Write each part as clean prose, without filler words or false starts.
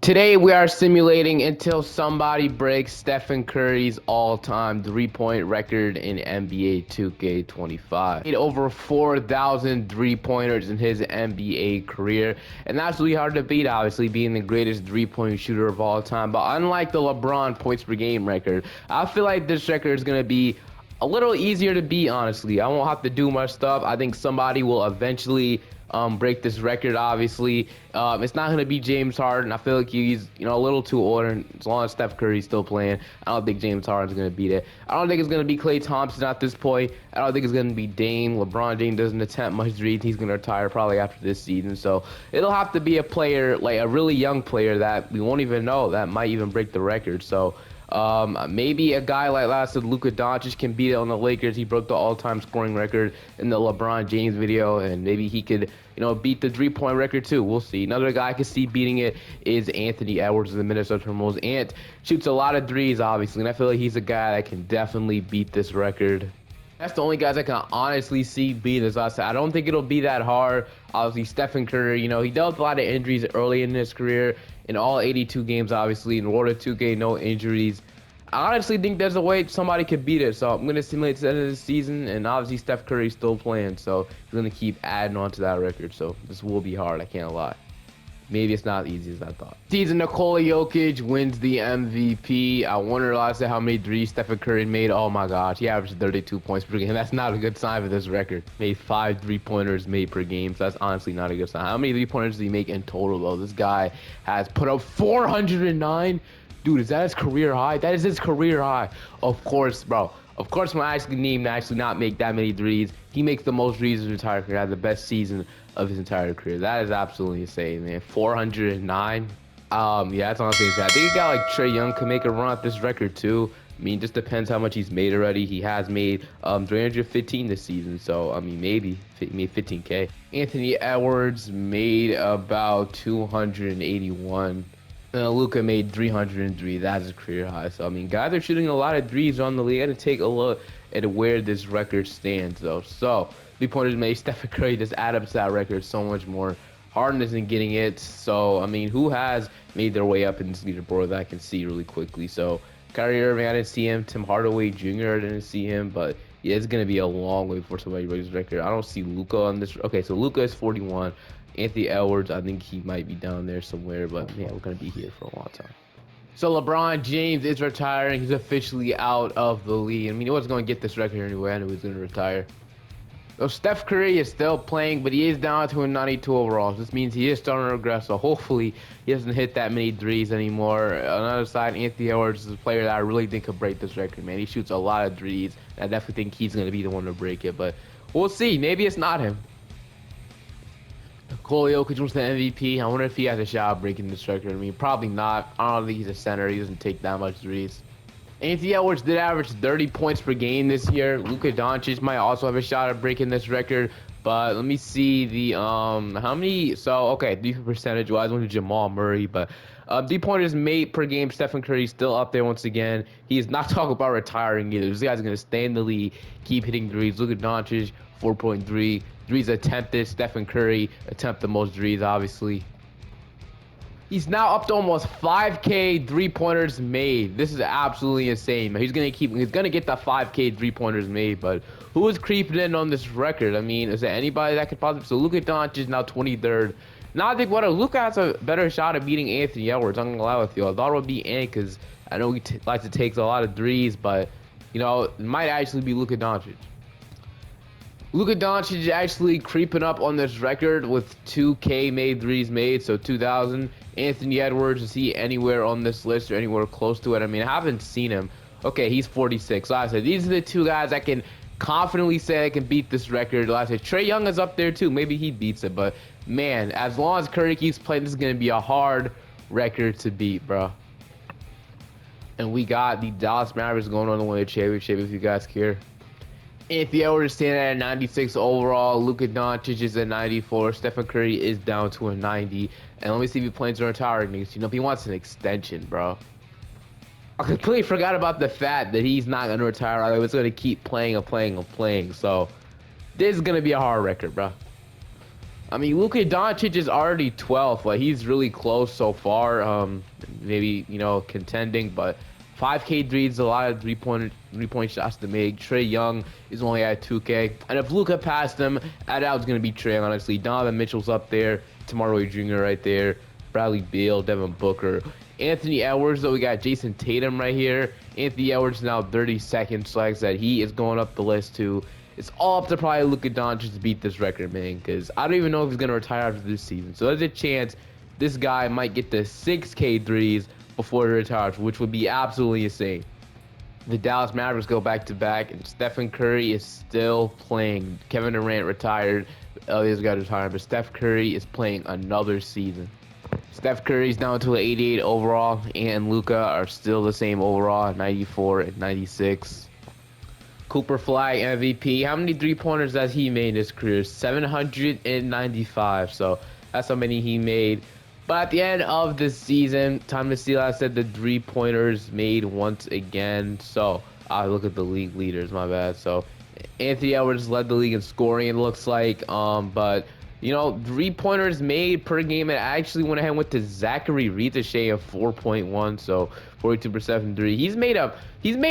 Today we are simulating until somebody breaks Stephen Curry's all-time three-point record in NBA 2K25. He made over 4,000 three-pointers in his NBA career, and that's really hard to beat, obviously, being the greatest three-point shooter of all time. But unlike the LeBron points per game record, I feel like this record is going to be a little easier to beat, honestly. I won't have to do much stuff. I think somebody will eventually break this record. Obviously, it's not going to be James Harden. I feel like he's a little too old, and as long as Steph Curry's still playing, I don't think James Harden's going to beat it. I don't think it's going to be Klay Thompson at this point. I don't think it's going to be Dame. LeBron James doesn't attempt much threes. He's going to retire probably after this season. So it'll have to be a player, like a really young player that we won't even know that might even break the record. So maybe a guy like last said Luka Doncic can beat it on the Lakers. He broke the all-time scoring record in the LeBron James video, and maybe he could, beat the three-point record too. We'll see. Another guy I could see beating it is Anthony Edwards of the Minnesota Timberwolves. Ant shoots a lot of threes, obviously, and I feel like he's a guy that can definitely beat this record. That's the only guys I can honestly see beat this. I don't think it'll be that hard. Obviously, Stephen Curry, he dealt with a lot of injuries early in his career. In all 82 games, obviously, in World of 2K, no injuries. I honestly think there's a way somebody could beat it. So I'm going to simulate to the end of the season. And obviously, Steph Curry's still playing. So he's going to keep adding on to that record. So this will be hard. I can't lie. Maybe it's not as easy as I thought. Season Nikola Jokic wins the MVP. I wonder last how many threes Stephen Curry made. Oh my gosh, he averaged 32 points per game. That's not a good sign for this record. Made 5 3-pointers made per game. So that's honestly not a good sign. How many 3-pointers did he make in total though? This guy has put up 409. Dude, is that his career high? That is his career high. Of course, bro. Of course, when I actually need him to actually not make that many threes, he makes the most threes in his entire career. Has the best season of his entire career. That is absolutely insane, man. 409. Yeah, that's honestly insane. I think a guy like Trae Young can make a run at this record too. I mean, it just depends how much he's made already. He has made 315 this season, so I mean, maybe he made 15K. Anthony Edwards made about 281. Luka made 303. That's a career high. So I mean, guys are shooting a lot of threes on the league. I had to take a look at where this record stands, though. So 3-pointers made. Stephen Curry just add up to that record so much more. Harden isn't getting it. So I mean, who has made their way up in this leaderboard that I can see really quickly? So Kyrie Irving, I didn't see him. Tim Hardaway Jr., I didn't see him. But yeah, it's gonna be a long way before somebody breaks this record. I don't see Luka on this. Okay, so Luka is 41. Anthony Edwards, I think he might be down there somewhere, but yeah, we're gonna be here for a long time. So LeBron James is retiring. He's officially out of the league. I mean, he wasn't gonna get this record anyway. I knew he was gonna retire. So Steph Curry is still playing, but he is down to a 92 overall. This means he is starting to regress. So hopefully he doesn't hit that many threes anymore. On the other side, Anthony Edwards is a player that I really think could break this record, man. He shoots a lot of threes. I definitely think he's gonna be the one to break it, but we'll see. Maybe it's not him. Nikola Jokic was the MVP. I wonder if he has a shot of breaking this record. I mean, probably not. I don't think he's a center. He doesn't take that much threes. Anthony Edwards did average 30 points per game this year. Luka Doncic might also have a shot at breaking this record. But let me see the how many. So okay, percentage wise, went to Jamal Murray, but 3-pointers made per game. Stephen Curry still up there once again. He is not talking about retiring either. This guy's gonna stay in the league, keep hitting threes. Luka Doncic 4.3 threes attempted. Stephen Curry attempt the most threes, obviously. He's now up to almost 5K 3-pointers made. This is absolutely insane, man. He's gonna get the 5K 3-pointers made, but who is creeping in on this record? I mean, is there anybody that could possibly? So Luka Doncic is now 23rd. Now I think Luka has a better shot at beating Anthony Edwards. I'm gonna lie with you. I thought it would be Ant because I know he likes to take a lot of threes, but it might actually be Luka Doncic. Luka Doncic is actually creeping up on this record with 2K made threes made, so 2,000. Anthony Edwards, is he anywhere on this list or anywhere close to it? I mean, I haven't seen him. Okay, he's 46. Like I said, these are the two guys I can confidently say I can beat this record. Like I said, Trae Young is up there too. Maybe he beats it, but man, as long as Curry keeps playing, this is going to be a hard record to beat, bro. And we got the Dallas Mavericks going on to win a championship, if you guys care. Anthony Edwards standing at a 96 overall. Luka Doncic is at 94. Stephen Curry is down to a 90. And let me see if he plans on retiring next. If he wants an extension, bro. I completely forgot about the fact that he's not going to retire. I was going to keep playing and playing and playing. So this is going to be a hard record, bro. I mean, Luka Doncic is already 12th. Like, he's really close so far. Maybe, contending, but 5K threes, a lot of three-point shots to make. Trae Young is only at 2K. And if Luka passed him, I doubt it's going to be Trae, honestly. Donovan Mitchell's up there. Tomorrow Jr. right there. Bradley Beal, Devin Booker. Anthony Edwards, though, we got Jason Tatum right here. Anthony Edwards now 32nd, so like I said, he is going up the list too. It's all up to probably Luka Doncic to beat this record, man, because I don't even know if he's going to retire after this season. So there's a chance this guy might get to 6K threes before he retires, which would be absolutely insane. The Dallas Mavericks go back-to-back, and Stephen Curry is still playing. Kevin Durant retired. These guys retired, but Steph Curry is playing another season. Steph Curry's down to an 88 overall, and Luka are still the same overall, 94 and 96. Cooper Flag MVP. How many three-pointers has he made in his career? 795. So that's how many he made. But at the end of the season, time to see, like I said, the three-pointers made once again. So I look at the league leaders, my bad. So Anthony Edwards led the league in scoring, it looks like. But three-pointers made per game, it actually went ahead and went to Zachary Ricochet of 4.1, so 42% from three. He's made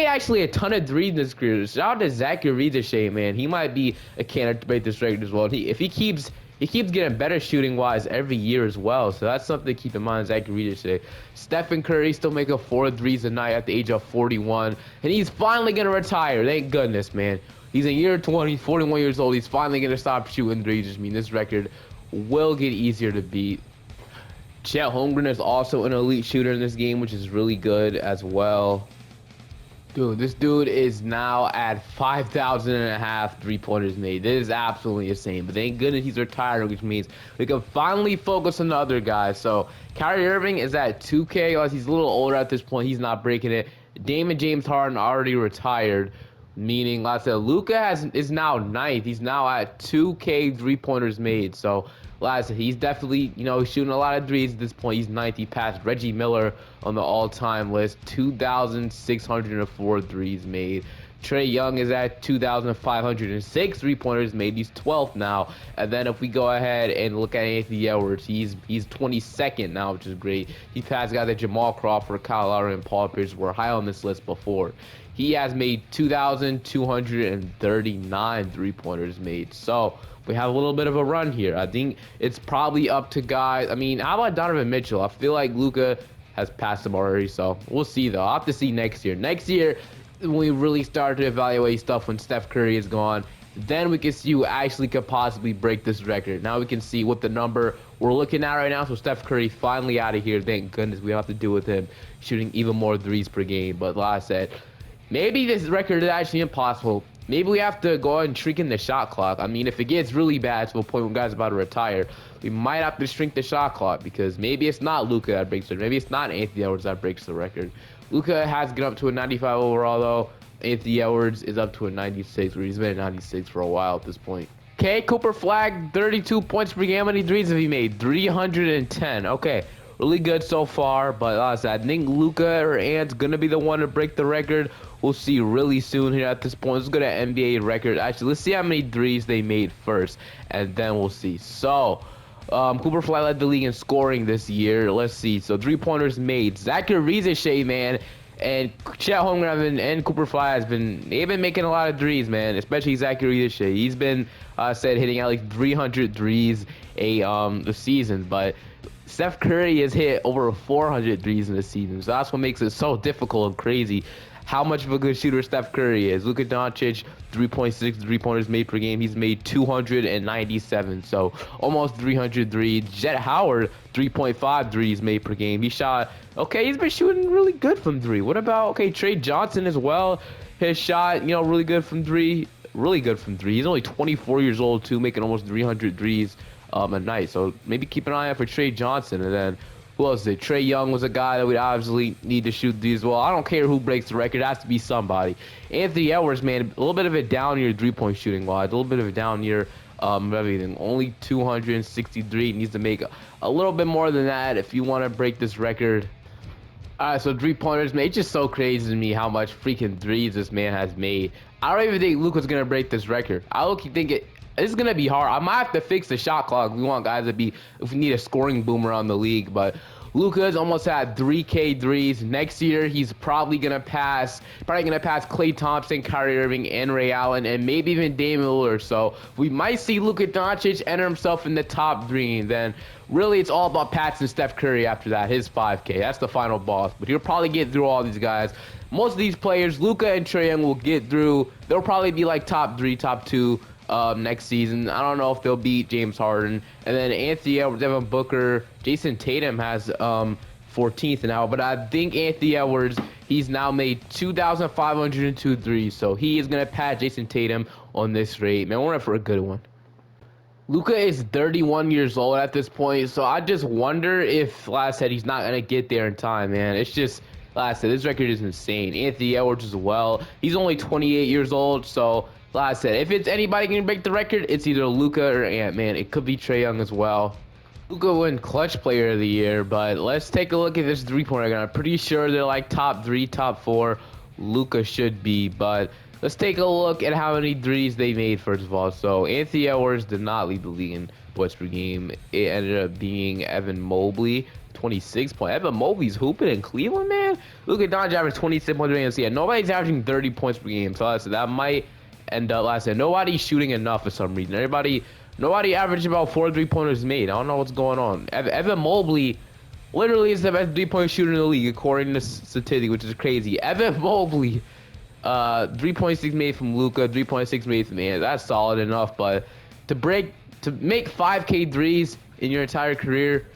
actually a ton of threes in his career. Shout out to Zachary Ricochet, man. He might be a candidate to break this record as well. If he keeps getting better shooting-wise every year as well, so that's something to keep in mind, Zachary Ricochet. Stephen Curry still making 4 threes a night at the age of 41, and he's finally going to retire. Thank goodness, man. He's a year 20, 41 years old. He's finally going to stop shooting threes. I mean, this record will get easier to beat. Chet Holmgren is also an elite shooter in this game, which is really good as well. Dude, this dude is now at 5,500 three-pointers made. This is absolutely insane. But thank goodness he's retired, which means we can finally focus on the other guys. So Kyrie Irving is at 2K. He's a little older at this point. He's not breaking it. Damon James Harden already retired. Meaning, like I said, Luka is now 9th. He's now at 2K three-pointers made. So, like I said, he's definitely, shooting a lot of threes at this point. He's 9th. He passed Reggie Miller on the all-time list. 2,604 threes made. Trae Young is at 2,506 three-pointers made. He's 12th now. And then if we go ahead and look at Anthony Edwards, he's 22nd now, which is great. He passed guys like Jamal Crawford, Kyle Lowry, and Paul Pierce were high on this list before. He has made 2,239 three-pointers made. So we have a little bit of a run here. I think it's probably up to guys. I mean, how about Donovan Mitchell? I feel like Luka has passed him already, so we'll see, though. I'll have to see next year. Next year, when we really start to evaluate stuff when Steph Curry is gone, then we can see who actually could possibly break this record. Now we can see what the number we're looking at right now. So Steph Curry finally out of here. Thank goodness we don't have to deal with him shooting even more threes per game. But like I said, maybe this record is actually impossible. Maybe we have to go ahead and shrink in the shot clock. I mean, if it gets really bad to a point when guys are about to retire, we might have to shrink the shot clock because maybe it's not Luka that breaks it. Maybe it's not Anthony Edwards that breaks the record. Luka has get up to a 95 overall, though. Anthony Edwards is up to a 96, where he's been at 96 for a while at this point. Okay, Cooper Flag, 32 points per game. How many threes have he made? 310. Okay, really good so far, but like I said, I think Luka or Ant's going to be the one to break the record. We'll see really soon here at this point. Let's go to NBA record. Actually, let's see how many threes they made first, and then we'll see. So, Cooper Flag led the league in scoring this year. Let's see. So, three-pointers made. Zachary Ricochet, man, and Chet Holmgren and Cooper Flag they've been making a lot of threes, man, especially Zachary Ricochet. He's been, hitting at least 300 threes a season, but Steph Curry has hit over 400 threes in the season. So that's what makes it so difficult and crazy how much of a good shooter Steph Curry is. Luka Doncic, 3.6 three-pointers made per game. He's made 297, so almost 300 threes. Jet Howard, 3.5 threes made per game. He's been shooting really good from three. What about, Trey Johnson as well? His shot, really good from three. Really good from three. He's only 24 years old, too, making almost 300 threes a night. So maybe keep an eye out for Trey Johnson. And then who else is it? Trae Young was a guy that we'd obviously need to shoot these well. I don't care who breaks the record. It has to be somebody. Anthony Edwards, man, a little bit of a down year three-point shooting wise. A little bit of a down year everything. Only 263. Needs to make a little bit more than that if you want to break this record. All right, so three-pointers, man, it's just so crazy to me how much freaking threes this man has made. I don't even think Luka's going to break this record. I think It's gonna be hard. I might have to fix the shot clock. We want guys to be, if we need a scoring boom around the league. But Luka's almost had 3K threes. Next year, he's probably gonna pass Klay Thompson, Kyrie Irving, and Ray Allen, and maybe even Damian Lillard. So we might see Luka Doncic enter himself in the top 3, and then really it's all about Pats and Steph Curry after that. His 5K. That's the final boss. But he'll probably get through all these guys. Most of these players, Luka and Trae Young, will get through. They'll probably be like top 3, top 2. Next season. I don't know if they'll beat James Harden. And then Anthony Edwards, Devin Booker, Jason Tatum has 14th now. But I think Anthony Edwards, he's now made 2,502 threes. So he is going to pass Jason Tatum on this rate. Man, we're in for a good one. Luka is 31 years old at this point. So I just wonder if, like I said, he's not going to get there in time, man. It's just, like I said, this record is insane. Anthony Edwards as well. He's only 28 years old. So like I said, if it's anybody can break the record, it's either Luka or Ant-Man. It could be Trae Young as well. Luka win Clutch Player of the Year, but let's take a look at this three-pointer gun. I'm pretty sure they're like top 3, top 4. Luka should be, but let's take a look at how many threes they made first of all. So Anthony Edwards did not lead the league in points per game. It ended up being Evan Mobley. 26 points. Evan Mobley's hooping in Cleveland, man. Luka Doncic averaged 26 points per game. So yeah, nobody's averaging 30 points per game. So that might end up, like I said, nobody's shooting enough for some reason. Nobody averaged about 4 3-pointers made. I don't know what's going on. Evan Mobley literally is the best 3-point shooter in the league according to statistic, which is crazy. Evan Mobley, 3.6 made from Luka, 3.6 made from Ant. That's solid enough, but to make 5K threes in your entire career,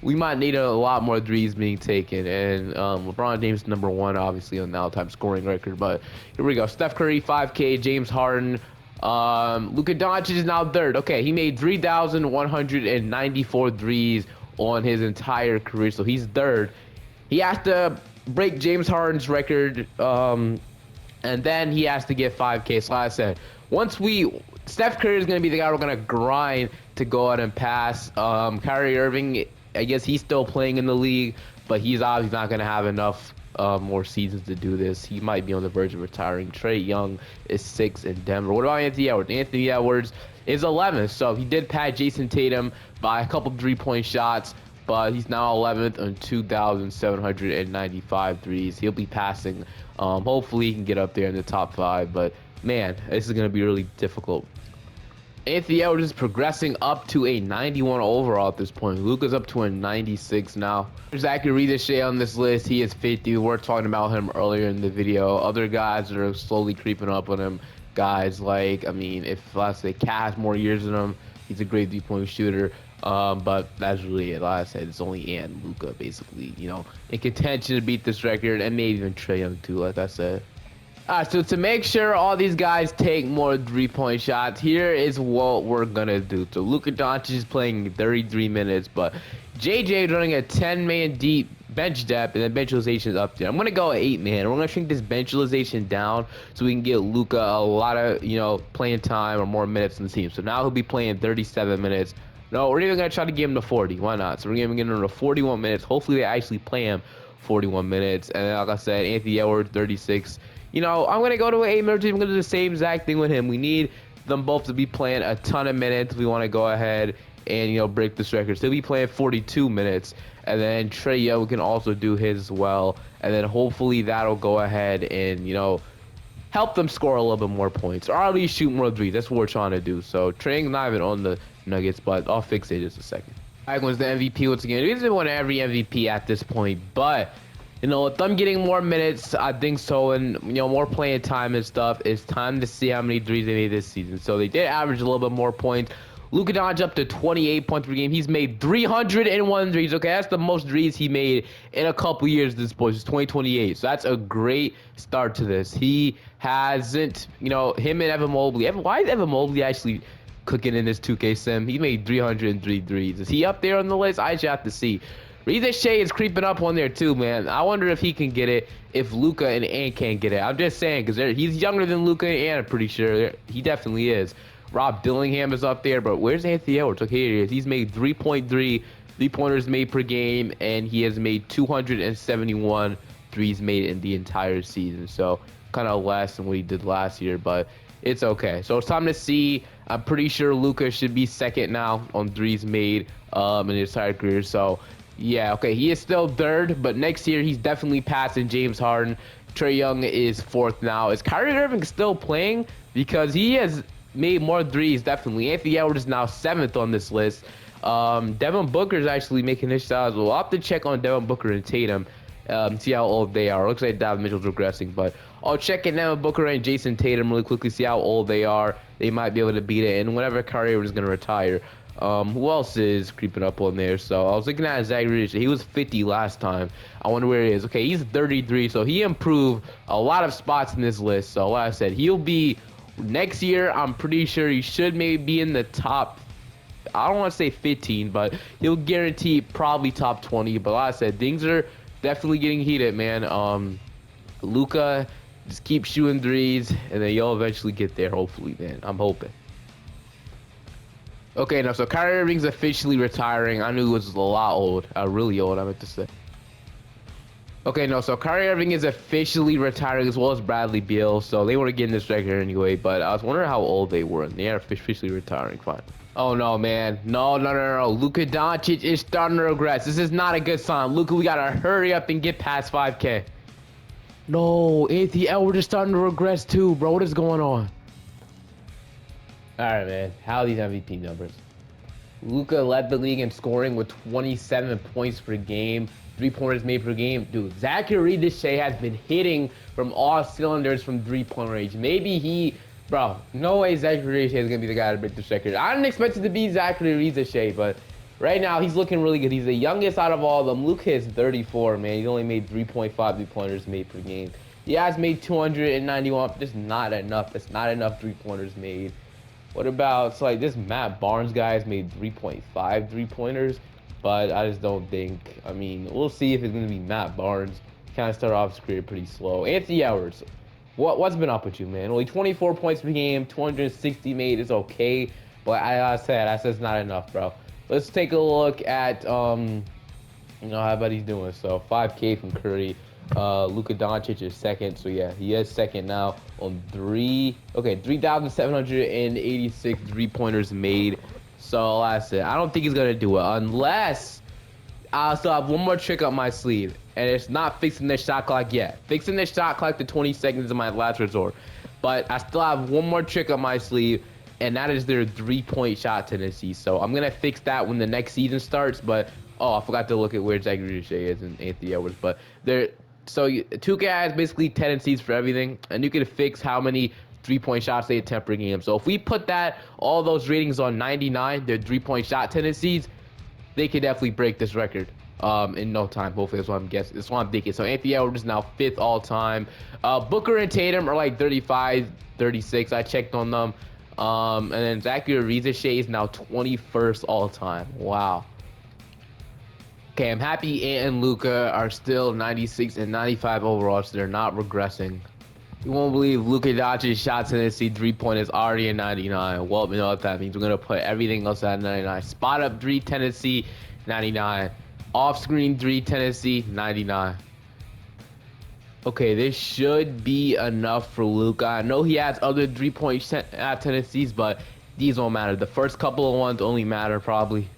we might need a lot more threes being taken. And LeBron James #1, obviously, on the all-time scoring record. But here we go. Steph Curry, 5K. James Harden. Luka Doncic is now 3rd. Okay, he made 3,194 threes on his entire career. So he's 3rd. He has to break James Harden's record. And then he has to get 5K. So like I said, Steph Curry is going to be the guy we're going to grind to go out and pass. Kyrie Irving, I guess he's still playing in the league, but he's obviously not going to have enough more seasons to do this. He might be on the verge of retiring. Trae Young is 6th in Denver. What about Anthony Edwards? Anthony Edwards is 11th, so he did pat Jason Tatum by a couple 3-point shots, but he's now 11th on 2,795 threes. He'll be passing. Hopefully he can get up there in the top 5, but man, this is going to be really difficult. Anthony Edwards is progressing up to a 91 overall at this point. Luka's up to a 96 now. Zachary Riedishay on this list. He is 50. We were talking about him earlier in the video. Other guys that are slowly creeping up on him. Guys like, I mean, if let's say Cat has more years than him, he's a great 3-point shooter. But that's really it. Like I said, it's only Ant and Luka basically, in contention to beat this record, and maybe even Trae Young too, like I said. Alright, so to make sure all these guys take more 3-point shots, here is what we're gonna do. So Luka Doncic is playing 33 minutes, but JJ is running a 10-man deep bench depth, and then bench utilization is up there. I'm gonna go 8-man. We're gonna shrink this bench utilization down so we can get Luka a lot of playing time or more minutes in the team. So now he'll be playing 37 minutes. No, we're even gonna try to get him to 40. Why not? So we're gonna get him to 41 minutes. Hopefully they actually play him 41 minutes. And then, like I said, Anthony Edwards 36. I'm going to go to an 8-man team. I'm going to do the same exact thing with him. We need them both to be playing a ton of minutes. We want to go ahead and, break this record. So he'll be playing 42 minutes. And then Trae Young can also do his as well. And then hopefully that'll go ahead and, help them score a little bit more points. Or at least shoot more threes. That's what we're trying to do. So Trae Young's not even on the Nuggets, but I'll fix it in just a second. Icons the MVP once again. He doesn't want every MVP at this point, but with them getting more minutes, I think so, and more playing time and stuff, it's time to see how many threes they made this season. So they did average a little bit more points. Luka Doncic up to 28 points per game. He's made 301 threes. Okay, that's the most threes he made in a couple years. This boy is 2028. So that's a great start to this. He hasn't, him and Evan Mobley. Why is Evan Mobley actually cooking in this 2K sim? He made 303 threes. Is he up there on the list? I just have to see. Riedishay is creeping up on there too, man. I wonder if he can get it, if Luka and Ant can't get it. I'm just saying, because he's younger than Luka and Ant, I'm pretty sure. He definitely is. Rob Dillingham is up there, but where's Anthony Edwards? Okay, here he is. He's made 3.3 3-pointers made per game, and he has made 271 threes made in the entire season. So kind of less than what he did last year, but it's okay. So it's time to see. I'm pretty sure Luka should be second now on threes made in his entire career. So yeah, okay, he is still third, but next year he's definitely passing James Harden. Trae Young is fourth now. Is Kyrie Irving still playing? Because he has made more threes, definitely. Anthony Edwards is now seventh on this list. Devin Booker is actually making his shot as well. I'll have to check on Devin Booker and Tatum, see how old they are. Looks like Donovan Mitchell's regressing, but I'll check in Devin Booker and Jason Tatum really quickly, see how old they are. They might be able to beat it, and whenever Kyrie Irving is going to retire. Who else is creeping up on there? So I was looking at Zach Rich. He was 50 last time. I wonder where he is. Okay, he's 33, so he improved a lot of spots in this list. So like I said, he'll be next year. I'm pretty sure he should maybe be in the top, I don't want to say 15, but he'll guarantee probably top 20. But like I said, things are definitely getting heated, man. Luka, just keep shooting threes, and then you'll eventually get there, hopefully, man. I'm hoping. Okay, now, so Kyrie Irving's officially retiring. I knew he was a lot old. Really old, I meant to say. Okay, no, so Kyrie Irving is officially retiring as well as Bradley Beal. So they were getting this record anyway, but I was wondering how old they were, and they are officially retiring. Fine. Oh, no, man. No. Luka Doncic is starting to regress. This is not a good sign. Luka, we got to hurry up and get past 5K. No, Anthony Edwards is starting to regress too, bro. What is going on? All right, man. How are these MVP numbers? Luka led the league in scoring with 27 points per game, 3-pointers made per game. Dude, Zachary Deshae has been hitting from all cylinders from 3-point range. Maybe bro, no way Zachary Deshae is going to be the guy to break this record. I didn't expect it to be Zachary Deshae, but right now he's looking really good. He's the youngest out of all of them. Luka is 34, man. He's only made 3.5 3-pointers made per game. He has made 291. Just not enough. That's not enough 3-pointers made. What about, so like this Matt Barnes guy has made 3.5 3-pointers, but I just don't think, I mean, we'll see if it's going to be Matt Barnes. Kind of started off his career pretty slow. Anthony Edwards, what's been up with you, man? Only 24 points per game, 260 made is okay, but I said it's not enough, bro. Let's take a look at, how about he's doing. So 5K from Curry. Luka Doncic is second, so yeah, he is second now on 3,786 3-pointers made. So like I said, I don't think he's gonna do it unless I still have one more trick up my sleeve, and it's not fixing the shot clock yet. Fixing the shot clock to 20 seconds is my last resort, but I still have one more trick up my sleeve, and that is their 3-point shot tendency. So I'm gonna fix that when the next season starts. But I forgot to look at where Zachary Deshae is and Anthony Edwards, but they're. So 2K has basically tendencies for everything, and you can fix how many 3-point shots they attempt per game. So if we put all those ratings on 99, their 3-point shot tendencies, they could definitely break this record in no time. Hopefully, that's what I'm guessing. That's what I'm thinking. So Anthony Edwards is now 5th all time. Booker and Tatum are like 35, 36. I checked on them. And then Zachary Deshae is now 21st all time. Wow. Okay, I'm happy Ant and Luka are still 96 and 95 overall, so they're not regressing. You won't believe Luka Doncic's shot tendency 3-point is already a 99. Well, you know what that means. We're going to put everything else at 99. Spot up 3 tendency, 99. Off-screen 3 tendency, 99. Okay, this should be enough for Luka. I know he has other 3-point tendencies, but these don't matter. The first couple of ones only matter, probably.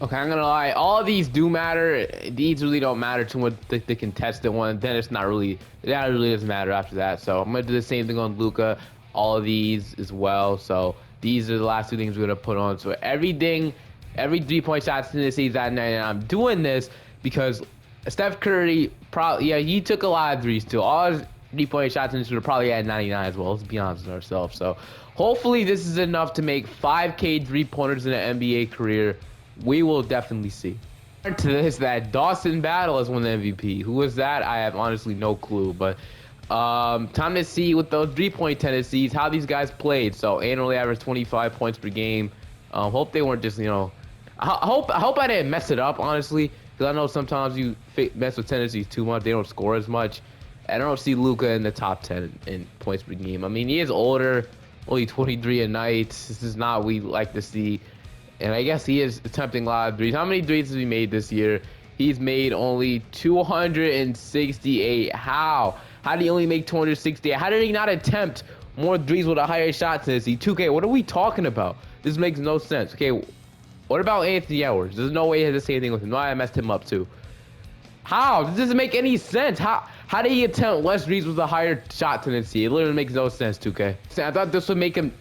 Okay, I'm gonna lie. All of these do matter. These really don't matter too much. The contested one, then that really doesn't matter after that. So I'm gonna do the same thing on Luka. All of these as well. So these are the last 2 things we're gonna put on. So every 3-point shot tendency is at 99. I'm doing this because Steph Curry he took a lot of threes too. All his 3-point shot tendencies were probably at 99 as well. Let's be honest with ourselves. So hopefully this is enough to make 5K 3-pointers in an NBA career. We will definitely see. To this, that Dawson Battle has won the MVP. Who was that? I have honestly no clue. But time to see with those 3-point tendencies how these guys played. So annually average 25 points per game. Hope they weren't just I hope I didn't mess it up honestly, because I know sometimes you mess with tendencies too much. They don't score as much. I don't see Luka in the top 10 in points per game. I mean, he is older, only 23 a night. This is not what we like to see. And I guess he is attempting a lot of threes. How many threes has he made this year? He's made only 268. How? How did he only make 268? How did he not attempt more threes with a higher shot tendency. 2K, what are we talking about? This makes no sense. Okay, what about Anthony Edwards? There's no way he has the same thing with him. No, I messed him up too. How? This doesn't make any sense. How did he attempt less threes with a higher shot tendency? It literally makes no sense, 2K. I thought this would make him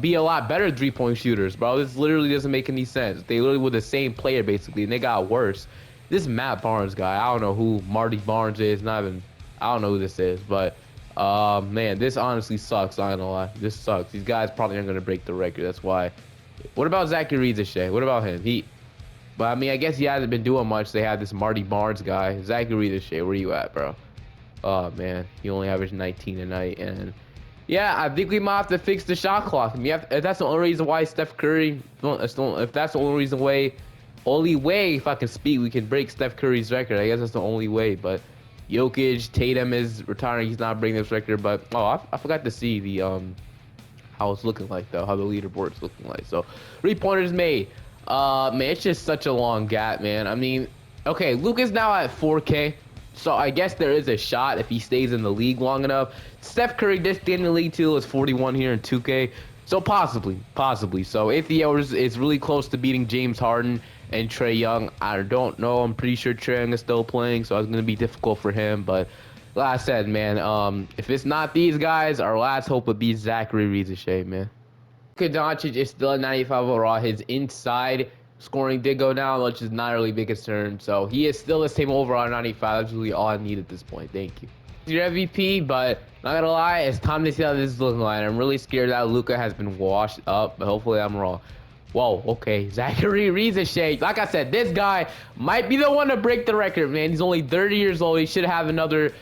be a lot better three-point shooters, bro. This literally doesn't make any sense. They literally were the same player, basically, and they got worse. This Matt Barnes guy, I don't know who Marty Barnes is. I don't know who this is, but man, this honestly sucks. I'm not gonna lie. This sucks. These guys probably aren't gonna break the record. That's why. What about Zachary Riedisheim? What about him? But I mean, I guess he hasn't been doing much. They have this Marty Barnes guy. Zachary Riedisheim, where you at, bro? Oh man, he only averaged 19 a night, and yeah, I think we might have to fix the shot clock. I mean, if that's the only reason why Steph Curry, if that's the only way, if I can speak, we can break Steph Curry's record. I guess that's the only way. But Jokic, Tatum is retiring. He's not breaking this record. But I forgot to see the how it's looking like though, how the leaderboard's looking like. So 3-pointers made. Man, it's just such a long gap, man. I mean, okay, Luka's now at 4K. So I guess there is a shot if he stays in the league long enough. Steph Curry did stay in the league too. It's 41 here in 2K. So possibly. So Anthony Edwards is really close to beating James Harden and Trae Young. I don't know. I'm pretty sure Trae Young is still playing, so it's going to be difficult for him. But like I said, man, if it's not these guys, our last hope would be Zachary Riedisheim, man. Luka Doncic is still at 95 overall. His inside scoring did go down, which is not really a big concern. So he is still the same overall at 95. That's really all I need at this point. Thank you. Your MVP, but not gonna lie, it's time to see how this is looking like. I'm really scared that Luka has been washed up, but hopefully I'm wrong. Whoa, okay, Zachary Riedisheim. Like I said, this guy might be the one to break the record, man. He's only 30 years old. He should have another,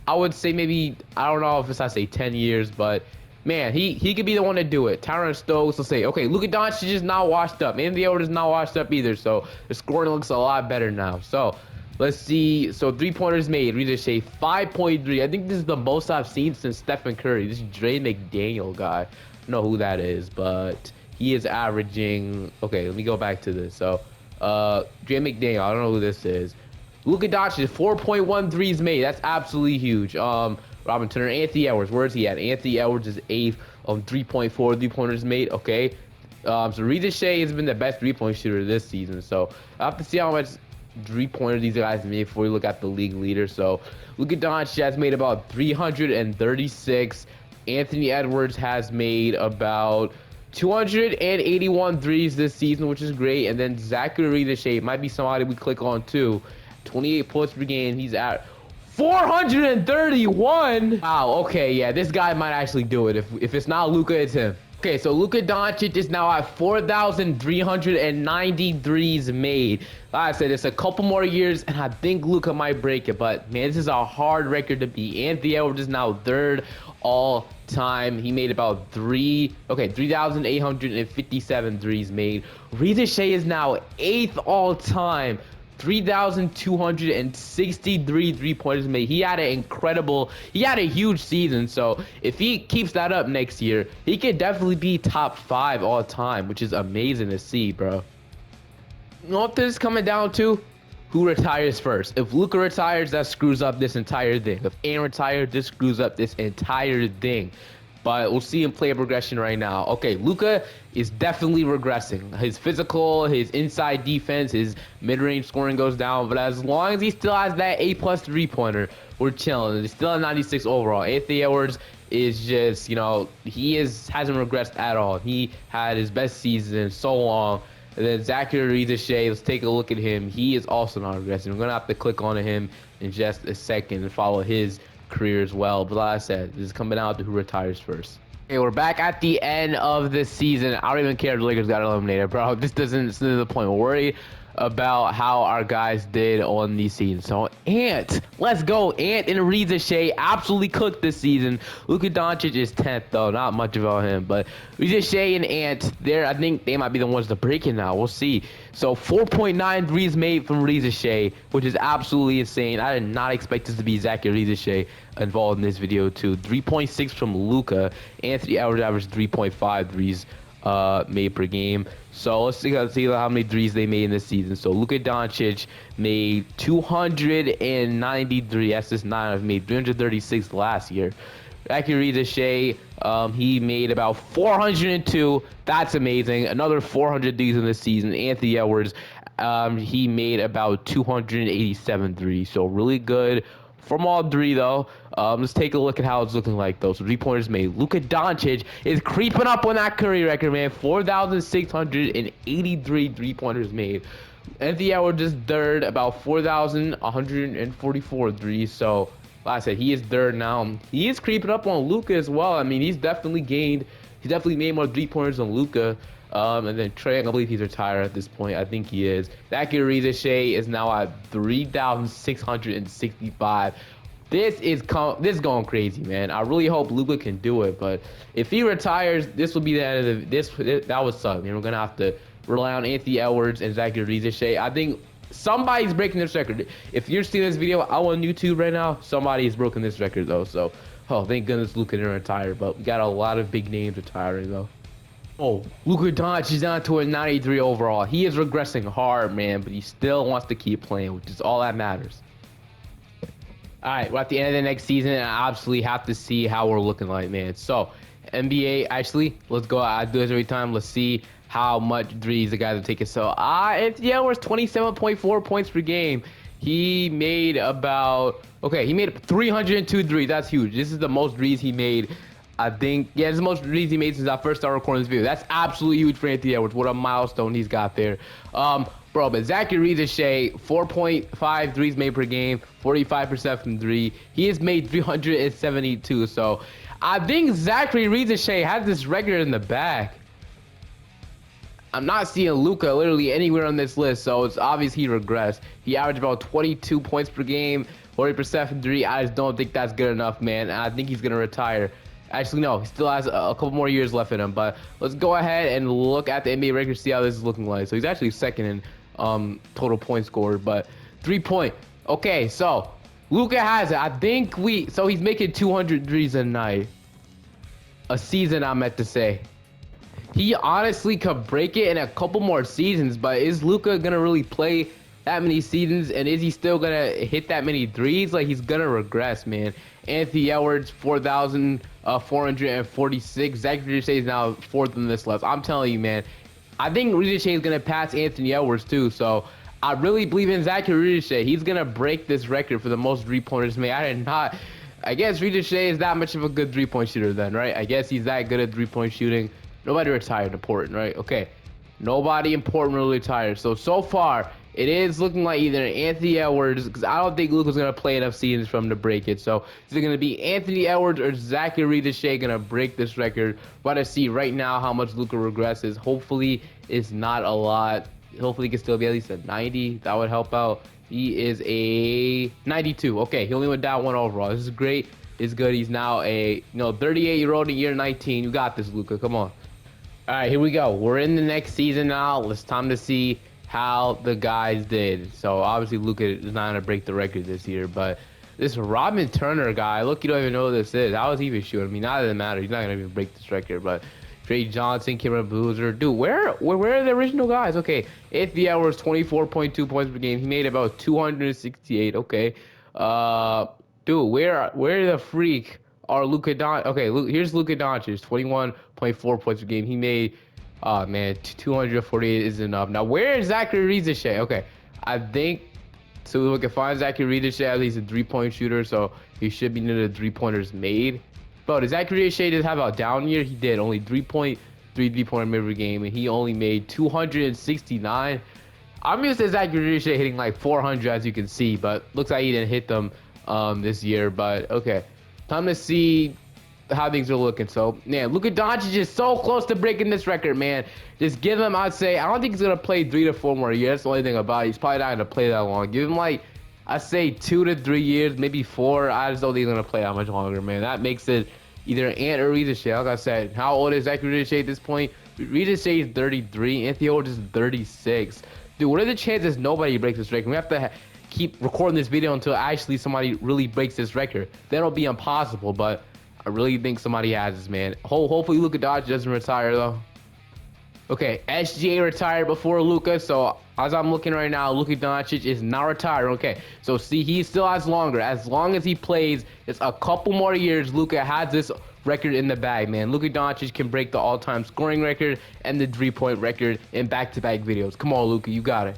I would say maybe, I don't know if I say 10 years, but man, he could be the one to do it. Tyron Stokes will say, okay, Luka Doncic is not washed up. Anthony Edwards is not washed up either, so the scoring looks a lot better now. So let's see. So 3-pointers made. Riedisheim 5.3. I think this is the most I've seen since Stephen Curry. This is Dre McDaniel guy. I don't know who that is, but he is averaging. Okay, let me go back to this. So Dre McDaniel. I don't know who this is. Luka Doncic 4.1 threes made. That's absolutely huge. Robin Turner, Anthony Edwards. Where is he at? Anthony Edwards is 8th on 3.4 3-pointers made. Okay. So Riedisheim has been the best 3-point shooter this season. So I have to see how much 3-pointers these guys made before we look at the league leader. So Luka Doncic has made about 336. Anthony Edwards has made about 281 threes this season, which is great. And then Zachary Riedisheim might be somebody we click on too. 28 points per game. He's at 431. Wow, okay, yeah, this guy might actually do it. If it's not Luka, it's him. Okay, so Luka Doncic is now at 4,390 threes made. Like I said, it's a couple more years, and I think Luka might break it. But, man, this is a hard record to beat. Anthony Edwards is now 3rd all time. He made about 3,857 threes made. Riedisheim is now 8th all time. 3,263 3-pointers made. He had a huge season. So if he keeps that up next year, he could definitely be top 5 all time, which is amazing to see, bro. You know what this is coming down to? Who retires first? If Luka retires, that screws up this entire thing. If Ant retires, this screws up this entire thing. But we'll see him play a progression right now. Okay, Luka is definitely regressing. His physical, his inside defense, his mid-range scoring goes down. But as long as he still has that A+ 3-pointer, we're chilling. He's still at 96 overall. Anthony Edwards is just, he hasn't regressed at all. He had his best season in so long. And then Zachary Riedisheim, let's take a look at him. He is also not regressing. We're going to have to click on him in just a second and follow his career as well. But like I said, this is coming out to who retires first. Okay, we're back at the end of the season. I don't even care if the Lakers got eliminated, bro. This isn't the point. We're worried about how our guys did on the season. So Ant, let's go. Ant and Riedisheim absolutely cooked this season. Luka Doncic is 10th though, not much about him, but Riedisheim and Ant, I think they might be the ones to break it now. We'll see. So 4.9 threes made from Riedisheim, which is absolutely insane. I did not expect this to be Zachary Riedisheim involved in this video too. 3.6 from Luka. Anthony Edwards averaged 3.5 threes made per game. So let's see how many threes they made in this season. So Luka Doncic made 293. That's just 9. I've made 336 last year. Zachary Riza, he made about 402. That's amazing. Another 400 threes in this season. Anthony Edwards, he made about 287 threes. So really good from all three, though. Let's take a look at how it's looking like, though. So 3-pointers made. Luka Doncic is creeping up on that Curry record, man. 4,683 3-pointers made. Anthony Edwards is third, about 4,144 threes. So, like I said, he is third now. He is creeping up on Luka as well. I mean, he's definitely made more 3-pointers than Luka. And then Trae, I believe he's retired at this point. I think he is. Zachary Riza is now at 3,665. This is going crazy, man. I really hope Luka can do it, but if he retires, this will be the end of this. That would suck. We're gonna have to rely on Anthony Edwards and Zachary Riza. I think somebody's breaking this record. If you're seeing this video out on YouTube right now, somebody's broken this record though. So, oh, thank goodness Luka didn't retire. But we got a lot of big names retiring though. Oh, Luka Doncic is down to a 93 overall. He is regressing hard, man, but he still wants to keep playing, which is all that matters. All right, we're at the end of the next season, and I absolutely have to see how we're looking like, man. So, NBA, actually, let's go. I do this every time. Let's see how much threes the guys are taking. So, Anthony Edwards, 27.4 points per game. He made he made 302 threes. That's huge. This is the most threes he made. I think, yeah, it's the most threes he made since I first started recording this video. That's absolutely huge for Anthony Edwards. What a milestone he's got there. Bro, but Zachary Riza, 4.5 threes made per game, 45% from three. He has made 372. So I think Zachary Riza has this record in the back. I'm not seeing Luka literally anywhere on this list, so it's obvious he regressed. He averaged about 22 points per game, 40% from three. I just don't think that's good enough, man. And I think he's going to retire. Actually, no, he still has a couple more years left in him. But let's go ahead and look at the NBA record, see how this is looking like. So he's actually second in total points scored, but 3-point. Okay, so Luka has it. I think so he's making 200 threes a night. A season, I meant to say. He honestly could break it in a couple more seasons, but is Luka going to really play that many seasons, and is he still going to hit that many threes? Like, he's going to regress, man. Anthony Edwards, 4,446. Zachary Riza is now fourth in this list. I'm telling you, man. I think Riza is going to pass Anthony Edwards, too. So, I really believe in Zachary Riza. He's going to break this record for the most three-pointers made. I guess Riza is that much of a good three-point shooter then, right? I guess he's that good at three-point shooting. Nobody retired important, right? Okay. Nobody important really retired. So far, it is looking like either Anthony Edwards, because I don't think Luka's going to play enough seasons for him to break it. So is it going to be Anthony Edwards or Zachary Riza going to break this record? We're going to see right now how much Luka regresses. Hopefully, it's not a lot. Hopefully, he can still be at least a 90. That would help out. He is a 92. Okay, he only went down one overall. This is great. It's good. He's now a 38-year-old in year 19. You got this, Luka. Come on. All right, here we go. We're in the next season now. It's time to see how the guys did. So obviously Luka is not gonna break the record this year, but this Robin Turner guy, look, you don't even know who this is. How is he even shooting? I mean, not that it matters. He's not gonna even break this record. But Trey Johnson, Kevin Boozer, dude, where are the original guys? Okay, Anthony Edwards, 24.2 points per game. He made about 268. Okay, dude, where the freak are Luka Doncic? Okay, here's Luka Doncic, 21.4 points per game. He made, oh man, 248 isn't enough. Now, where is Zachary Riza? Okay, I think, so we can find Zachary Riza at least a three-point shooter, so he should be near the three-pointers made. But does Zachary Riza have a down year? He did, only 3.3 three-pointer made per game, and he only made 269. I'm used to Zachary Riza hitting like 400, as you can see, but looks like he didn't hit them this year. But okay, time to see how things are looking. So, man, Luka Doncic is so close to breaking this record, man. Just give him, I'd say, I don't think he's going to play 3 to 4 more years. That's the only thing about it. He's probably not going to play that long. Give him, like, I'd say 2 to 3 years, maybe 4. I just don't think he's going to play that much longer, man. That makes it either Ant or Riza. Like I said, how old is Zachary Riza at this point? Riza is 33. Anthony Edwards is 36. Dude, what are the chances nobody breaks this record? We have to keep recording this video until actually somebody really breaks this record. That'll be impossible, but I really think somebody has this, man. Hopefully Luka Doncic doesn't retire, though. Okay, SGA retired before Luka, so as I'm looking right now, Luka Doncic is not retired. Okay, so see, he still has longer. As long as he plays, it's a couple more years. Luka has this record in the bag, man. Luka Doncic can break the all-time scoring record and the three-point record in back-to-back videos. Come on, Luka, you got it.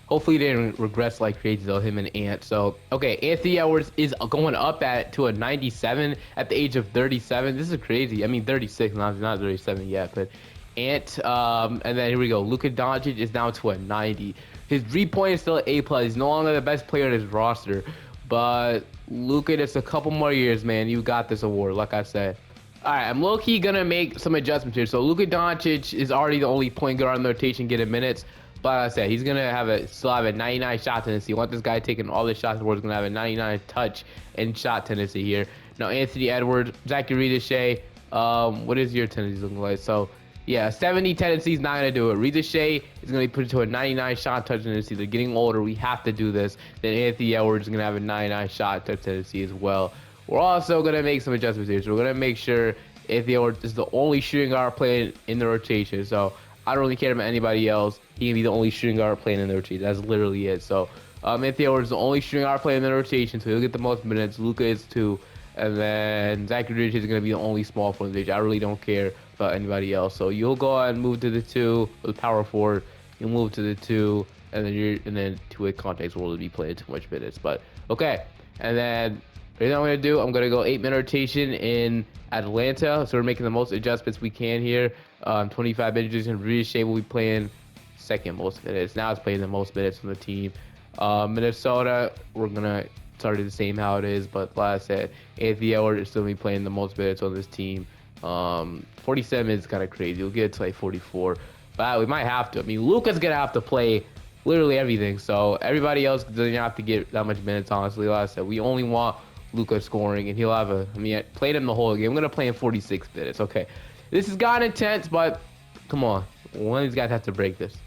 Hopefully they didn't regress like crazy though, him and Ant. So, okay, Anthony Edwards is going up to a 97 at the age of 37. This is crazy. I mean, 36, not 37 yet, but Ant, and then here we go. Luka Doncic is down to a 90. His 3-point is still an A+. He's no longer the best player in his roster, but Luka, just a couple more years, man. You got this award, like I said. All right, I'm low-key gonna make some adjustments here. So Luka Doncic is already the only point guard on the rotation getting minutes. But like I said, he's gonna still have a 99 shot tendency. You want this guy taking all the shots in the world. He's gonna have a 99 touch and shot tendency here. Now Anthony Edwards, Zachary Riedishe, what is your tendency looking like? So yeah, 70 tendency is not gonna do it. Riedishe is gonna be put into a 99 shot touch tendency. They're getting older. We have to do this. Then Anthony Edwards is gonna have a 99 shot touch tendency as well. We're also gonna make some adjustments here. So we're gonna make sure Anthony Edwards is the only shooting guard playing in the rotation. So I don't really care about anybody else. He can be the only shooting guard playing in the rotation. That's literally it. So Anthony Edwards is the only shooting guard playing in the rotation, so he'll get the most minutes. Luka is 2. And then Zachary Riedishe is going to be the only small forward in the rotation. I really don't care about anybody else. So you'll go ahead and move to the 2, the power forward. You'll move to the 2, and then two-way context will be playing too much minutes. But okay, and then here's what I'm going to do. I'm going to go 8-minute rotation in Atlanta. So we're making the most adjustments we can here. 25 minutes, and Riedishe will be playing second most minutes. Now it's playing the most minutes on the team. Minnesota, we're gonna start it the same how it is, but like I said, Anthony Edwards is still be playing the most minutes on this team. 47 is kind of crazy. We'll get to like 44, but we might have to. I mean, Luka's gonna have to play literally everything, so everybody else doesn't have to get that much minutes. Honestly, like I said, we only want Luka scoring, and he'll have I mean, I played him the whole game. I'm gonna play him 46 minutes. Okay. This has gotten intense, but come on. One of these guys has to break this.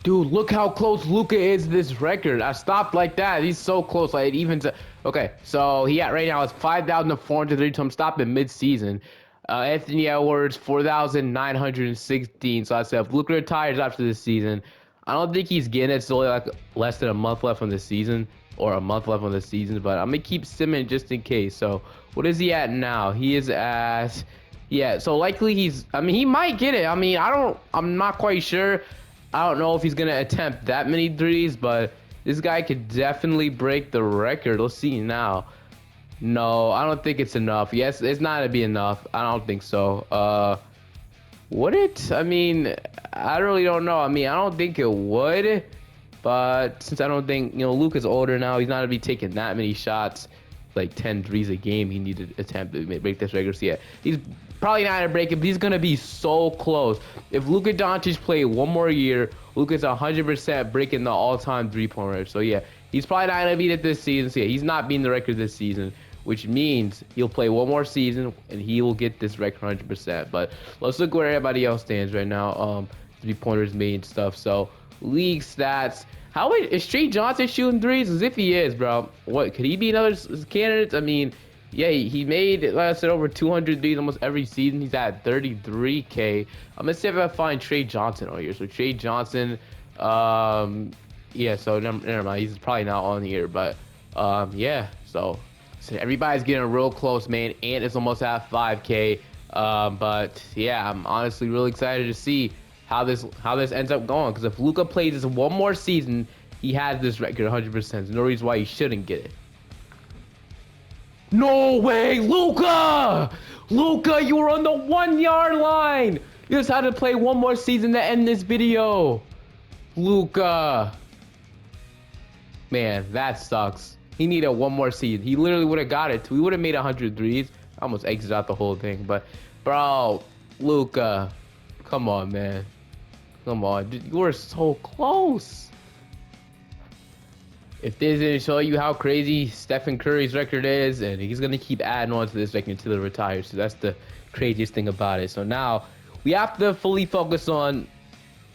Dude, look how close Luka is to this record. I stopped like that. He's so close. Like, even to... Okay, so he right now is 5,403, so I'm stopping mid-season. Anthony Edwards, 4,916. So I said, if Luka retires after this season, I don't think he's getting it. It's only like less than a month left on the season, or a month left on the season, but I'm going to keep simming just in case. So what is he at now? He is at... Yeah, so likely I mean, he might get it. I mean, I'm not quite sure. I don't know if he's going to attempt that many threes, but this guy could definitely break the record. Let's see now. No, I don't think it's enough. Yes, it's not going to be enough. I don't think so. Would it? I mean, I really don't know. I mean, I don't think it would, but since I don't think, Luka's older now, he's not going to be taking that many shots. Like 10 threes a game he needed to attempt to break this record. So yeah, he's probably not gonna break it, but he's gonna be so close. If Luka Doncic played one more year, Luka's 100% breaking the all-time three-point record. So yeah, he's probably not gonna beat it this season. So yeah, he's not beating the record this season, which means he'll play one more season and he will get this record 100%. But let's look where everybody else stands right now. Three-pointers made and stuff. So league stats. How is Trey Johnson shooting threes? As if he is, bro. What, could he be another candidate? I mean, yeah, he made, like I said, over 200 threes almost every season. He's at 33K. I'm gonna see if I find Trey Johnson on here. So Trey Johnson, yeah. So never mind. He's probably not on here, but yeah. So everybody's getting real close, man. Ant is almost at 5K. But yeah, I'm honestly really excited to see how this ends up going, because if Luka plays this one more season, he has this record 100%. There's no reason why he shouldn't get it. No way, Luka! Luka, you were on the 1-yard line. You just had to play one more season to end this video. Luka, man, that sucks. He needed one more season. He literally would have got it. We would have made 100 threes. I almost exited out the whole thing, but bro, Luka, come on, man. Come on, dude, you were so close. If this didn't show you how crazy Stephen Curry's record is, and he's gonna keep adding on to this record until he retires, so that's the craziest thing about it. So now we have to fully focus on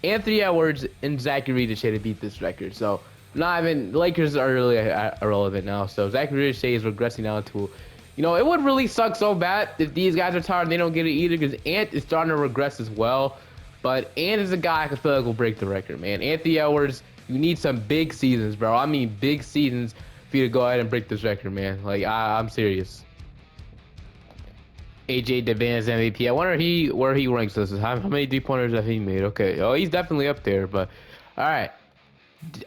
Anthony Edwards and Zachary Riedishe to beat this record. So not even the Lakers are really irrelevant now. So Zachary Riedishe is regressing down to You know, it would really suck so bad if these guys are tired and they don't get it either, because Ant is starting to regress as well. But Ant is a guy I feel like will break the record, man. Anthony Edwards, you need some big seasons, bro. I mean, big seasons for you to go ahead and break this record, man. Like, I'm serious. AJ Devan's MVP. I wonder where he ranks this. How many 3-pointers have he made? Okay. Oh, he's definitely up there. But all right.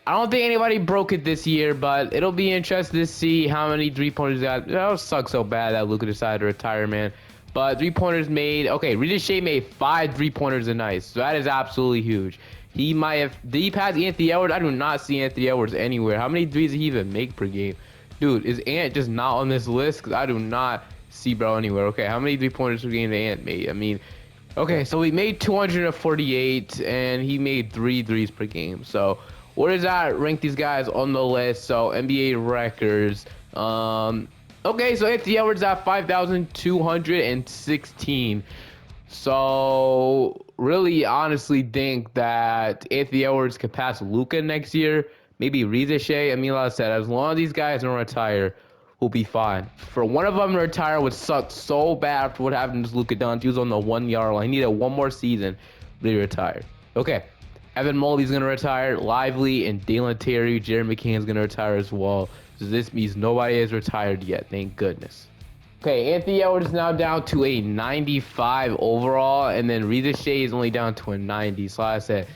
I don't think anybody broke it this year, but it'll be interesting to see how many 3-pointers got. That'll suck so bad that Luka decided to retire, man. But 3-pointers made. Okay, Regis Shea made 5 3-pointers a night. So that is absolutely huge. He might have. Did he pass Anthony Edwards? I do not see Anthony Edwards anywhere. How many threes did he even make per game? Dude, is Ant just not on this list? Because I do not see bro anywhere. Okay, how many 3-pointers per game did Ant made? I mean, okay, so he made 248 and he made 3 threes per game. So where does that rank these guys on the list? So NBA records. Okay, so Anthony Edwards at 5,216. So really, honestly, think that Anthony Edwards could pass Luka next year. Maybe Reza Shea. I mean, like I said, as long as these guys don't retire, we'll be fine. For one of them to retire would suck so bad after what happened to Luka Doncic. He was on the 1-yard line. He needed one more season to be retired. Okay, Evan Mobley's going to retire. Lively and Dalen Terry, Jared McCann's going to retire as well. So this means nobody has retired yet. Thank goodness. Okay, Anthony Edwards is now down to a 95 overall, and then Reza Shea is only down to a 90. So like I said,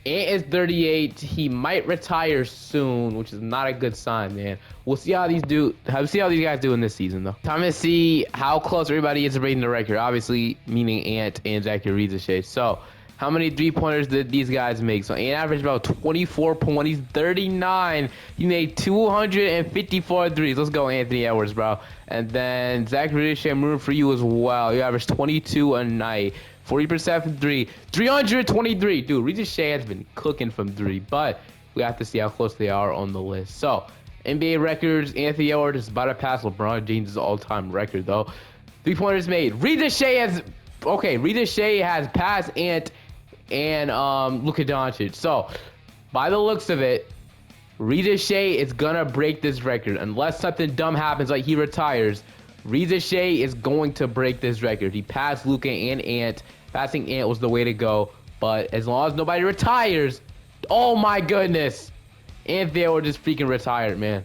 Ant is 38. He might retire soon, which is not a good sign, man. We'll see how these guys do in this season, though. Time to see how close everybody is to breaking the record. Obviously, meaning Ant and Zachary Reza Shea. So, how many 3-pointers did these guys make? So, Ant averaged about 24 points. He's 39. He made 254 threes. Let's go, Anthony Edwards, bro. And then Zachary Reza Shea, I'm rooting for you as well. You averaged 22 a night. 40% from 3. 323. Dude, Reza Shea has been cooking from 3. But we have to see how close they are on the list. So, NBA records. Anthony Edwards is about to pass LeBron James' all-time record, though. 3-pointers made. Reza Shea has passed Ant and Luka Doncic. So, by the looks of it, Reza Shea is going to break this record. Unless something dumb happens like he retires, Reza Shea is going to break this record. He passed Luka and Ant. Passing Ant was the way to go. But as long as nobody retires, oh my goodness, Anthony Edwards just freaking retired, man.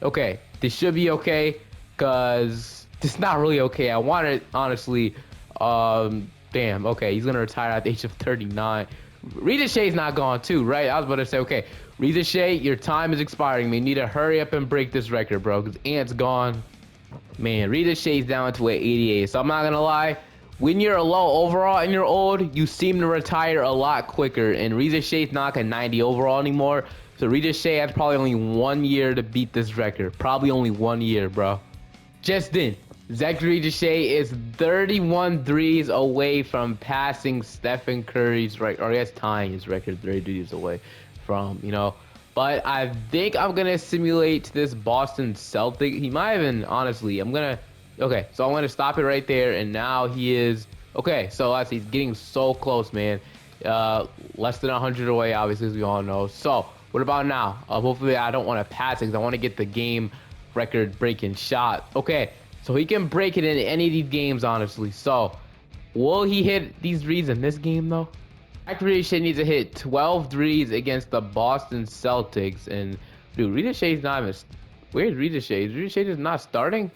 Okay, this should be okay, because this is not really okay. I want it, honestly. Damn, okay, he's going to retire at the age of 39. Reza Shea's not gone too, right? I was about to say, okay, Reza Shea, your time is expiring. You need to hurry up and break this record, bro, because Ant's gone. Man, Reza Shea's down to an 88. So I'm not going to lie. When you're low overall and you're old, you seem to retire a lot quicker. And Reza Shea's not a 90 overall anymore. So Reza Shea has probably only 1 year to beat this record. Probably only 1 year, bro. Just then, Zachary Reza Shea is 31 threes away from passing Stephen Curry's record. Or I guess tying his record 30 threes away from, you know. But I think I'm going to simulate this Boston Celtic. He might even, honestly, okay, so I'm going to stop it right there. And now he is, okay, so he's getting so close, man. Less than 100 away, obviously, as we all know. So, what about now? Hopefully, I don't want to pass it because I want to get the game record-breaking shot. Okay, so he can break it in any of these games, honestly. So, will he hit these threes in this game, though? Zachary Shea needs to hit 12 threes against the Boston Celtics. And, dude, Reza Shea's not even... Where's Reza Shea? Is Reza Shea just not starting?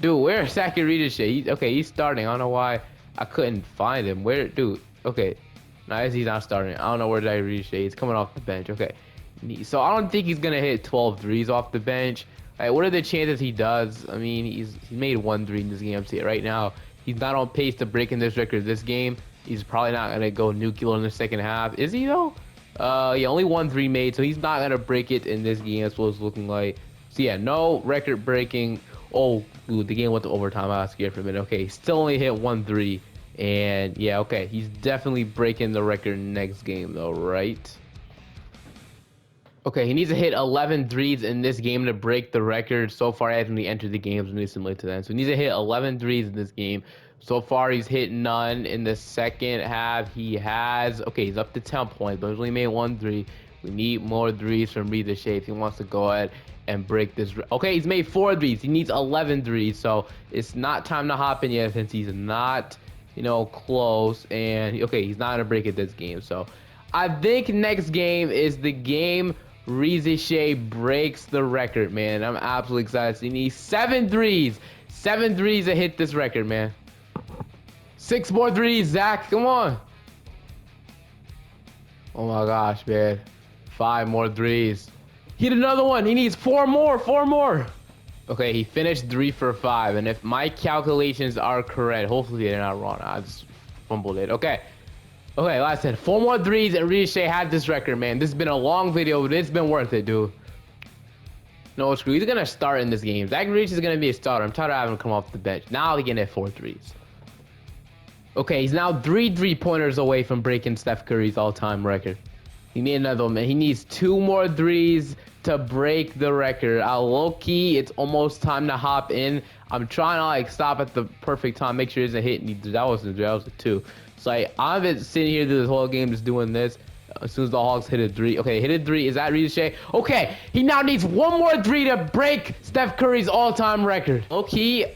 Dude, where's Zachary Reza Shea? Okay, he's starting. I don't know why I couldn't find him. Where... Dude, okay. Nice, he's not starting. I don't know where Zachary Reza Shea is. He's coming off the bench. Okay. So, I don't think he's going to hit 12 threes off the bench. Like, what are the chances he does? I mean, he's made 1 3 in this game. I'm seeing it right now. He's not on pace to breaking this record this game. He's probably not going to go nuclear in the second half. Is he, though? Yeah, only 1 3 made, so he's not going to break it in this game. That's what it's looking like. So, yeah, no record breaking. Oh, dude, the game went to overtime. I was scared for a minute. Okay, still only hit 1 3. And, yeah, okay. He's definitely breaking the record next game, though, right? Okay, he needs to hit 11 threes in this game to break the record. So far, he hasn't entered the games when he's similar to them. So he needs to hit 11 threes in this game. So far, he's hit none. In the second half, he has... Okay, he's up to 10 points, but he's only made 1 3. We need more threes from Ricochet if he wants to go ahead and break this. Okay, he's made 4 threes. He needs 11 threes, so it's not time to hop in yet since he's not, you know, close. And okay, he's not gonna break it this game. So I think next game is the game Ricochet breaks the record, man. I'm absolutely excited. He needs 7 threes. 7 threes to hit this record, man. 6 more threes, Zach. Come on. Oh my gosh, man. 5 more threes. Hit another one. He needs 4 more. 4 more. Okay, he finished 3 for 5. And if my calculations are correct, hopefully they're not wrong. I just fumbled it. Okay. Okay, like I said, 4 more threes and Ricochet had this record, man. This has been a long video, but it's been worth it, dude. No, screw. He's going to start in this game. Zach Ricochet is going to be a starter. I'm tired of having him come off the bench. Now he can hit 4 threes. Okay, he's now 3 3-pointers away from breaking Steph Curry's all-time record. He needs another one, man. He needs 2 more threes to break the record. Low-key, it's almost time to hop in. I'm trying to like stop at the perfect time, make sure he doesn't hit. That was a 2. So like, I've been sitting here through this whole game just doing this. As soon as the Hawks hit a 3. Okay, hit a 3. Is that Ricochet? Okay, he now needs 1 more 3 to break Steph Curry's all-time record. Low-key,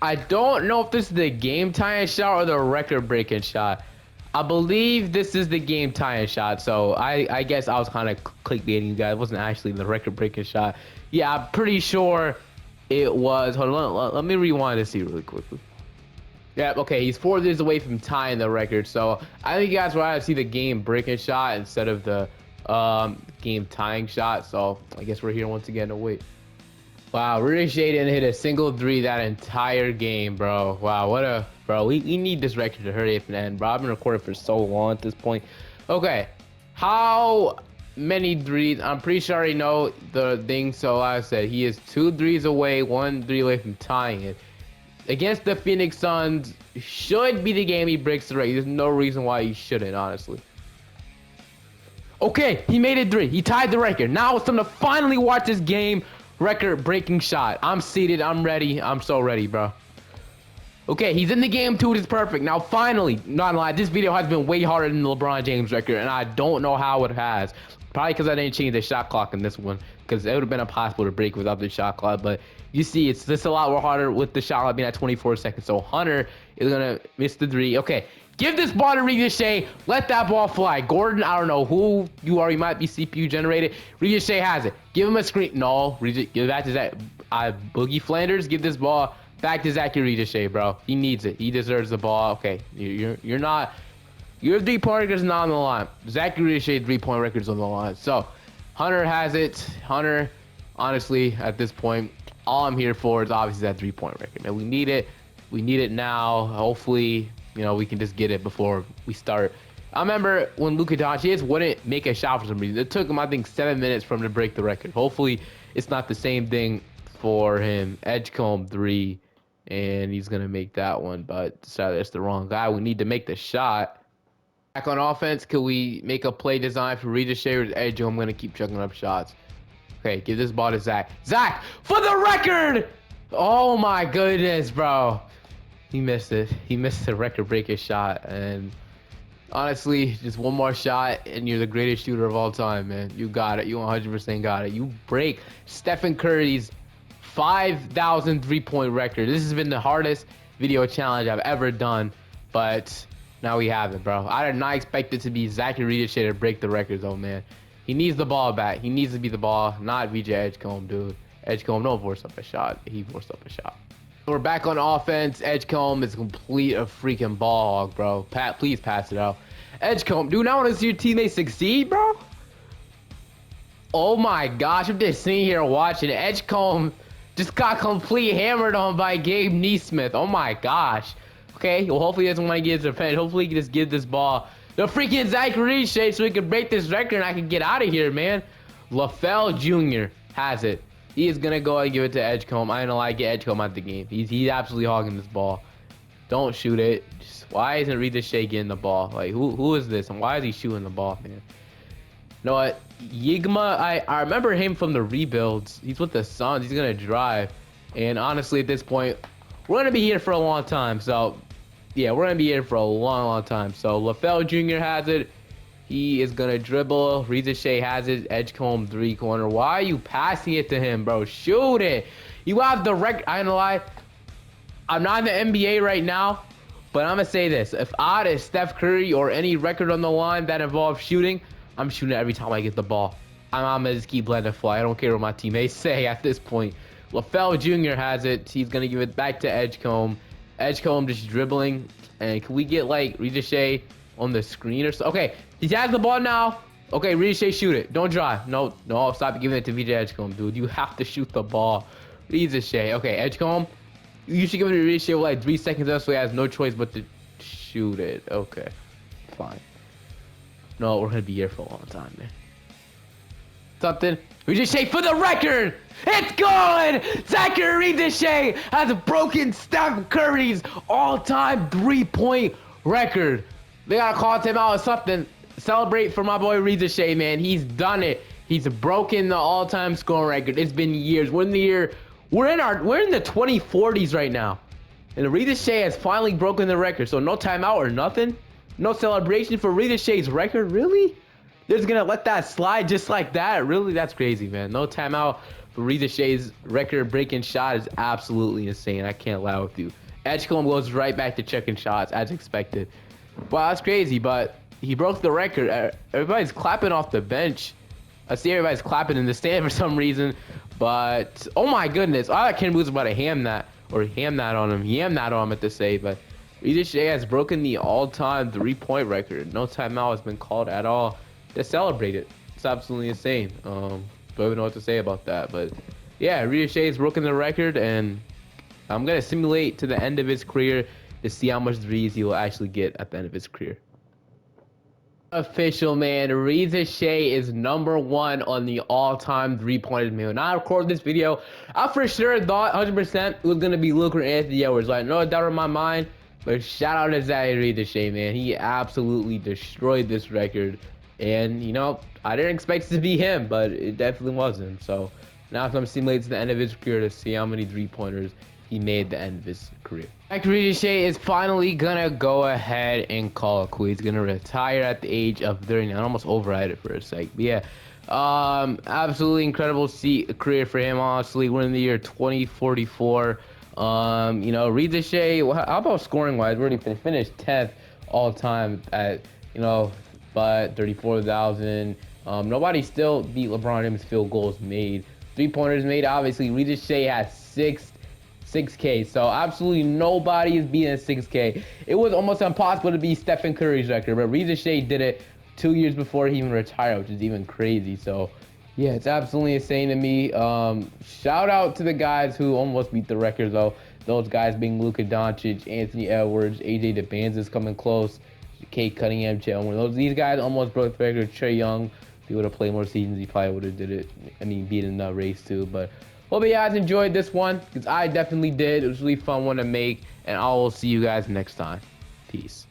I don't know if this is the game-tying shot or the record-breaking shot. I believe this is the game-tying shot, so I guess I was kind of clickbaiting you guys. It wasn't actually the record-breaking shot. Yeah, I'm pretty sure it was. Hold on, let me rewind to see really quickly. Yeah, okay, he's 4 days away from tying the record, so I think you guys would rather see the game-breaking shot instead of the game-tying shot, so I guess we're here once again to wait. Wow, Ricochet didn't hit a single 3 that entire game, bro. Wow, what a... Bro, we need this record to hurry up and end, bro. I've been recording for so long at this point. Okay, how many threes? I'm pretty sure I already know the thing, so like I said, he is 2 threes away, 1 3 away from tying it. Against the Phoenix Suns, should be the game he breaks the record. There's no reason why he shouldn't, honestly. Okay, he made it 3. He tied the record. Now it's time to finally watch this game record-breaking shot. I'm seated. I'm ready. I'm so ready, bro. Okay, he's in the game too. It's perfect. Now, finally, not gonna lie, this video has been way harder than the LeBron James record, and I don't know how it has. Probably because I didn't change the shot clock in this one, because it would have been impossible to break without the shot clock. But you see, it's just a lot more harder with the shot clock being at 24 seconds. So Hunter is gonna miss the 3. Okay, give this ball to Ricochet. Let that ball fly. Gordon, I don't know who you are. You might be CPU generated. Ricochet has it. Give him a screen. No, give that to Zach. Boogie Flanders. Give this ball back to Zach Ricochet, bro. He needs it. He deserves the ball. Okay, you're not. Your 3-point record is not on the line. Zach Ricochet 3-point record is on the line. So Hunter has it. Hunter, honestly, at this point, all I'm here for is obviously that 3-point record. Man, we need it. We need it now. Hopefully, you know, we can just get it before we start. I remember when Luka Doncic wouldn't make a shot for some reason. It took him, I think, 7 minutes for him to break the record. Hopefully, it's not the same thing for him. Edgecombe 3, and he's going to make that one. But sadly, that's the wrong guy. We need to make the shot. Back on offense, could we make a play design for Ricochet or Edgecombe? I'm going to keep chucking up shots. Okay, give this ball to Zach. Zach, for the record! Oh, my goodness, bro. He missed it. He missed the record-breaking shot, and honestly, just one more shot, and you're the greatest shooter of all time, man. You got it. You 100% got it. You break Stephen Curry's 5,000 3-point record. This has been the hardest video challenge I've ever done, but now we have it, bro. I did not expect it to be Zach Ricochet to break the record, though, man. He needs the ball back. He needs to be the ball, not VJ Edgecombe, dude. Edgecombe, don't force up a shot. He forced up a shot. We're back on offense. Edgecombe is complete a freaking ball hog, bro. Please pass it out. Edgecombe, dude, I want to see your teammates succeed, bro. Oh my gosh, I'm just sitting here watching. Edgecombe just got complete hammered on by Gabe Neesmith. Oh my gosh. Okay, well, hopefully he doesn't want to get his revenge. Hopefully he can just give this ball to freaking Zach Ricochet so he can break this record and I can get out of here, man. LaFell Jr. has it. He is going to go and give it to Edgecombe. I don't like it. Edgecombe out the game. He's absolutely hogging this ball. Don't shoot it. Just, why isn't Ricochet getting the ball? Like, who is this? And why is he shooting the ball, man? You know what? Yigma, I remember him from the rebuilds. He's with the Suns. He's going to drive. And honestly, at this point, we're going to be here for a long time. So, yeah, we're going to be here for a long, long time. So, LaFell Jr. has it. He is gonna dribble. Reza Shea has it. Edgecombe 3-corner. Why are you passing it to him, bro? Shoot it. You have the record. I ain't gonna lie. I'm not in the NBA right now, but I'm gonna say this: if I had Steph Curry or any record on the line that involves shooting, I'm shooting every time I get the ball. I'm gonna just keep letting it fly. I don't care what my teammates say at this point. LaFell Jr. has it. He's gonna give it back to Edgecombe. Edgecombe just dribbling. And can we get like Reza Shea on the screen or so? Okay, he has the ball now. Okay, Reza Shea, shoot it. Don't drive. No, stop giving it to VJ Edgecombe, dude. You have to shoot the ball. Reza Shea. Okay, Edgecombe. You should give it to Reza Shea with like 3 seconds left, so he has no choice but to shoot it. Okay, fine. No, we're gonna be here for a long time, man. Something. Reza Shea for the record. It's gone. Zachary Reza Shea has broken Steph Curry's all-time 3-point record. They gotta call him out or something. Celebrate for my boy Reza Shea, man. He's done it. He's broken the all-time scoring record. It's been years. We're in the 2040s right now, and Reza Shea has finally broken the record. So no timeout or nothing. No celebration for Reza Shea's record. Really? They're just gonna let that slide just like that? Really? That's crazy, man. No timeout for Reza Shea's record-breaking shot is absolutely insane. I can't lie with you. Edgecombe goes right back to checking shots as expected. Wow, that's crazy, but he broke the record. Everybody's clapping off the bench. I see everybody's clapping in the stand for some reason, but oh my goodness. I thought Ken was about to ham that on him. Yam that on him at the save, but Reza Shea has broken the all-time 3-point record. No timeout has been called at all to celebrate it. It's absolutely insane. Don't even know what to say about that, but yeah, Reza Shea has broken the record, and I'm gonna simulate to the end of his career to see how much threes he will actually get at the end of his career. Official, man. Reza Shea is #1 on the all-time 3-pointers. Man, when I recorded this video, I for sure thought 100% it was gonna be Luke or Anthony Edwards. Like, no doubt in my mind. But shout out to Zachary Reza Shea, man. He absolutely destroyed this record. And, you know, I didn't expect it to be him, but it definitely wasn't. So now I'm simulating to the end of his career to see how many 3-pointers he made at the end of his career. Zachary Reza Shea is finally gonna go ahead and call it quits. He's gonna retire at the age of 39. I almost overhyped it for a sec, but yeah, absolutely incredible career for him. Honestly, we're in the year 2044. You know, Reza Shea. How about scoring wise? We already finished 10th all time at, you know, but 34,000. Nobody still beat LeBron James field goals made. 3-pointers made. Obviously, Reza Shea has 6K, so absolutely nobody is beating 6K. It was almost impossible to beat Stephen Curry's record, but Reza Shea did it 2 years before he even retired, which is even crazy. So yeah, it's absolutely insane to me. Shout out to the guys who almost beat the record though. Those guys being Luka Doncic, Anthony Edwards, AJ DeBanzis coming close, Kate Cunningham, Chet Holmgren. These guys almost broke the record. Trae Young, if he would have played more seasons, he probably would have did it. I mean, beat in the race too, but hope you guys enjoyed this one, because I definitely did. It was a really fun one to make, and I will see you guys next time. Peace.